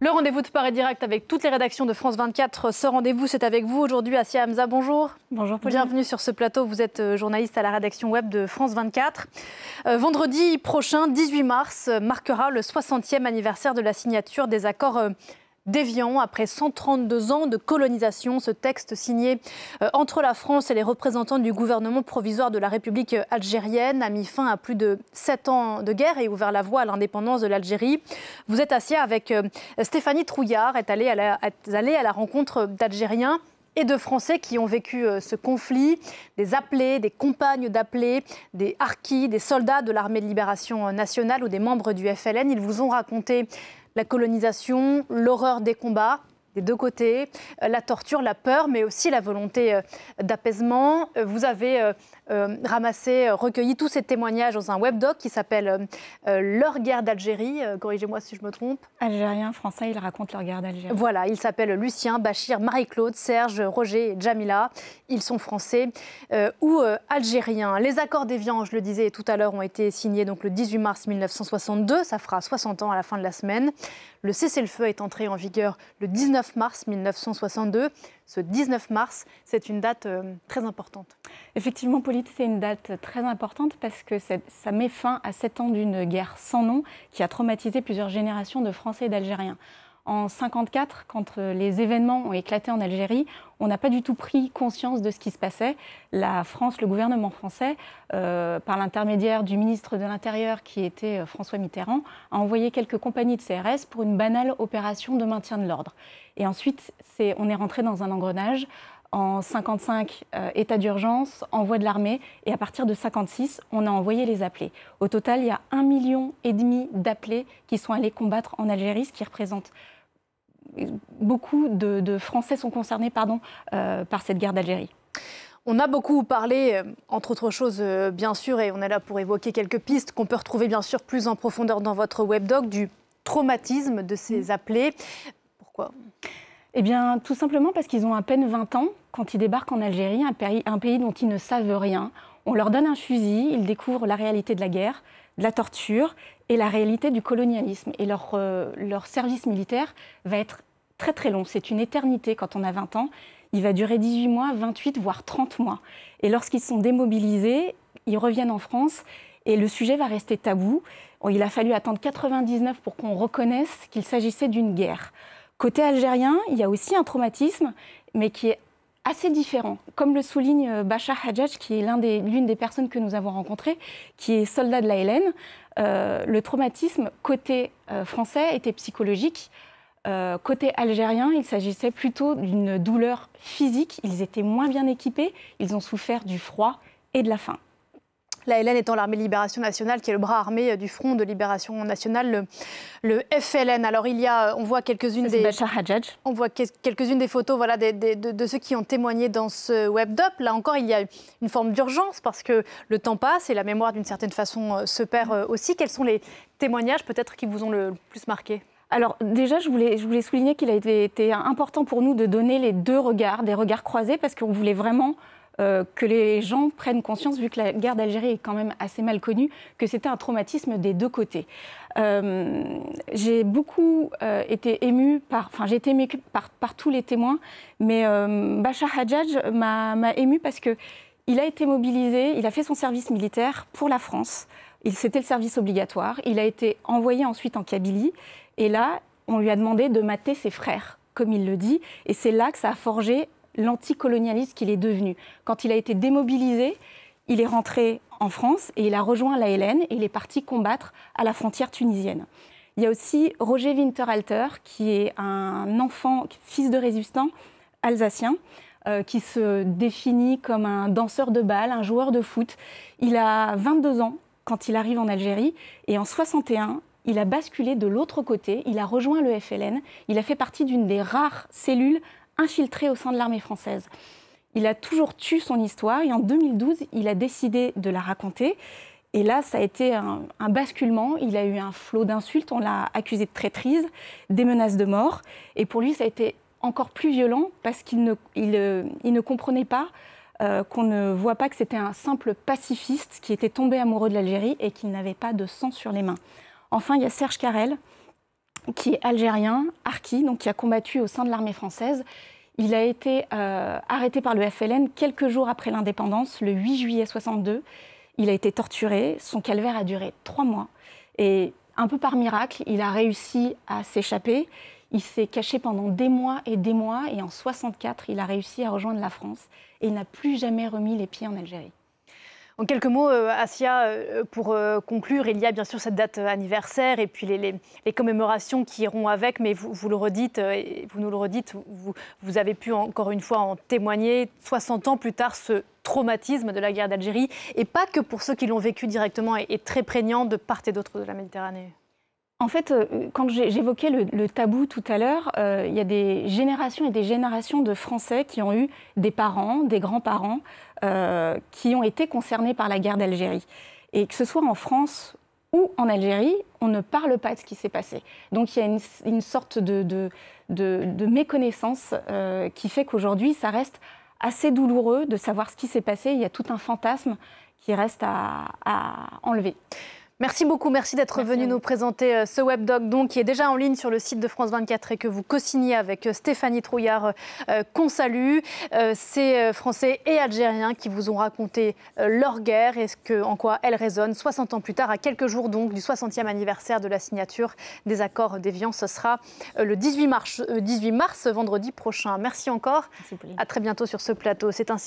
Le rendez-vous de Paris Direct avec toutes les rédactions de France 24. Ce rendez-vous, c'est avec vous aujourd'hui, Assia Hamza. Bonjour. Bonjour Pauline. Bienvenue sur ce plateau. Vous êtes journaliste à la rédaction web de France 24. Vendredi prochain, 18 mars, marquera le 60e anniversaire de la signature des accords d'Évian. Après 132 ans de colonisation, ce texte signé entre la France et les représentants du gouvernement provisoire de la République algérienne a mis fin à plus de 7 ans de guerre et ouvert la voie à l'indépendance de l'Algérie. Vous êtes assis avec Stéphanie Trouillard, est allée à la rencontre d'Algériens et de Français qui ont vécu ce conflit, des appelés, des compagnes d'appelés, des harkis, des soldats de l'armée de libération nationale ou des membres du FLN. Ils vous ont raconté la colonisation, l'horreur des combats, des deux côtés, la torture, la peur, mais aussi la volonté d'apaisement. Vous avez recueilli tous ces témoignages dans un webdoc qui s'appelle Leur guerre d'Algérie. Corrigez-moi si je me trompe. Algériens, Français, ils racontent leur guerre d'Algérie. Voilà, ils s'appellent Lucien, Bachir, Marie-Claude, Serge, Roger et Djamila. Ils sont français ou algériens. Les accords d'Évian, je le disais tout à l'heure, ont été signés donc, le 18 mars 1962. Ça fera 60 ans à la fin de la semaine. Le cessez-le-feu est entré en vigueur le 19 mars 1962. Ce 19 mars, c'est une date très importante. Effectivement, Pauline, c'est une date très importante parce que ça met fin à 7 ans d'une guerre sans nom qui a traumatisé plusieurs générations de Français et d'Algériens. En 1954, quand les événements ont éclaté en Algérie, on n'a pas du tout pris conscience de ce qui se passait. La France, le gouvernement français, par l'intermédiaire du ministre de l'Intérieur qui était François Mitterrand, a envoyé quelques compagnies de CRS pour une banale opération de maintien de l'ordre. Et ensuite, on est rentré dans un engrenage. En 1955, état d'urgence, envoi de l'armée. Et à partir de 1956, on a envoyé les appelés. Au total, il y a 1,5 million d'appelés qui sont allés combattre en Algérie, ce qui représente beaucoup de Français sont concernés par cette guerre d'Algérie. On a beaucoup parlé, entre autres choses, bien sûr, et on est là pour évoquer quelques pistes qu'on peut retrouver bien sûr plus en profondeur dans votre webdoc, du traumatisme de ces appelés. Pourquoi ? Eh bien, tout simplement parce qu'ils ont à peine 20 ans quand ils débarquent en Algérie, un pays dont ils ne savent rien. On leur donne un fusil, ils découvrent la réalité de la guerre, de la torture et la réalité du colonialisme. Et leur service militaire va être très très long. C'est une éternité quand on a 20 ans. Il va durer 18 mois, 28, voire 30 mois. Et lorsqu'ils sont démobilisés, ils reviennent en France et le sujet va rester tabou. Il a fallu attendre 1999 pour qu'on reconnaisse qu'il s'agissait d'une guerre. Côté algérien, il y a aussi un traumatisme, mais qui est assez différent. Comme le souligne Bachar Hadjadj, qui est l'une des personnes que nous avons rencontrées, qui est soldat de l'ALN, le traumatisme côté français était psychologique. Côté algérien, il s'agissait plutôt d'une douleur physique. Ils étaient moins bien équipés, ils ont souffert du froid et de la faim. L'ALN étant l'armée de libération nationale, qui est le bras armé du Front de libération nationale, le FLN. Alors on voit quelques-unes des photos voilà, de ceux qui ont témoigné dans ce webdoc. Là encore, il y a une forme d'urgence parce que le temps passe et la mémoire d'une certaine façon se perd aussi. Quels sont les témoignages peut-être qui vous ont le plus marqué ? Alors déjà, je voulais souligner qu'il a été important pour nous de donner les deux regards, des regards croisés, parce qu'on voulait vraiment que les gens prennent conscience, vu que la guerre d'Algérie est quand même assez mal connue, que c'était un traumatisme des deux côtés. J'ai beaucoup été émue par tous les témoins, mais Bachar Hadjadj m'a émue parce qu'il a été mobilisé, il a fait son service militaire pour la France. C'était le service obligatoire. Il a été envoyé ensuite en Kabylie. Et là, on lui a demandé de mater ses frères, comme il le dit. Et c'est là que ça a forgé l'anticolonialiste qu'il est devenu. Quand il a été démobilisé, il est rentré en France et il a rejoint l'ALN et il est parti combattre à la frontière tunisienne. Il y a aussi Roger Winterhalter, qui est un enfant, fils de résistant alsacien, qui se définit comme un danseur de bal, un joueur de foot. Il a 22 ans quand il arrive en Algérie et en 61, il a basculé de l'autre côté, il a rejoint le FLN, il a fait partie d'une des rares cellules infiltrées au sein de l'armée française. Il a toujours tué son histoire et en 2012, il a décidé de la raconter. Et là, ça a été un basculement. Il a eu un flot d'insultes, on l'a accusé de traîtrise, des menaces de mort. Et pour lui, ça a été encore plus violent parce qu'il ne comprenait pas qu'on ne voit pas que c'était un simple pacifiste qui était tombé amoureux de l'Algérie et qu'il n'avait pas de sang sur les mains. Enfin, il y a Serge Carrel, qui est algérien, harki, donc qui a combattu au sein de l'armée française. Il a été arrêté par le FLN quelques jours après l'indépendance, le 8 juillet 62. Il a été torturé, son calvaire a duré 3 mois. Et un peu par miracle, il a réussi à s'échapper. Il s'est caché pendant des mois, et en 64, il a réussi à rejoindre la France. Et il n'a plus jamais remis les pieds en Algérie. En quelques mots, Assia, pour conclure, il y a bien sûr cette date anniversaire et puis les commémorations qui iront avec, mais vous le redites, vous nous le redites, vous avez pu encore une fois en témoigner, 60 ans plus tard, ce traumatisme de la guerre d'Algérie, et pas que pour ceux qui l'ont vécu directement, est très prégnant de part et d'autre de la Méditerranée. En fait, quand j'évoquais le tabou tout à l'heure, il y a des générations et des générations de Français qui ont eu des parents, des grands-parents, qui ont été concernés par la guerre d'Algérie. Et que ce soit en France ou en Algérie, on ne parle pas de ce qui s'est passé. Donc il y a une sorte de méconnaissance qui fait qu'aujourd'hui, ça reste assez douloureux de savoir ce qui s'est passé. Il y a tout un fantasme qui reste à enlever. Merci beaucoup, merci d'être venu nous présenter ce webdoc donc, qui est déjà en ligne sur le site de France 24 et que vous co-signez avec Stéphanie Trouillard, qu'on salue. Ces Français et Algériens qui vous ont raconté leur guerre et en quoi elle résonne 60 ans plus tard, à quelques jours donc du 60e anniversaire de la signature des accords d'Évian. Ce sera le 18 mars, vendredi prochain. Merci encore. Merci, Pauline. À très bientôt sur ce plateau. C'est ainsi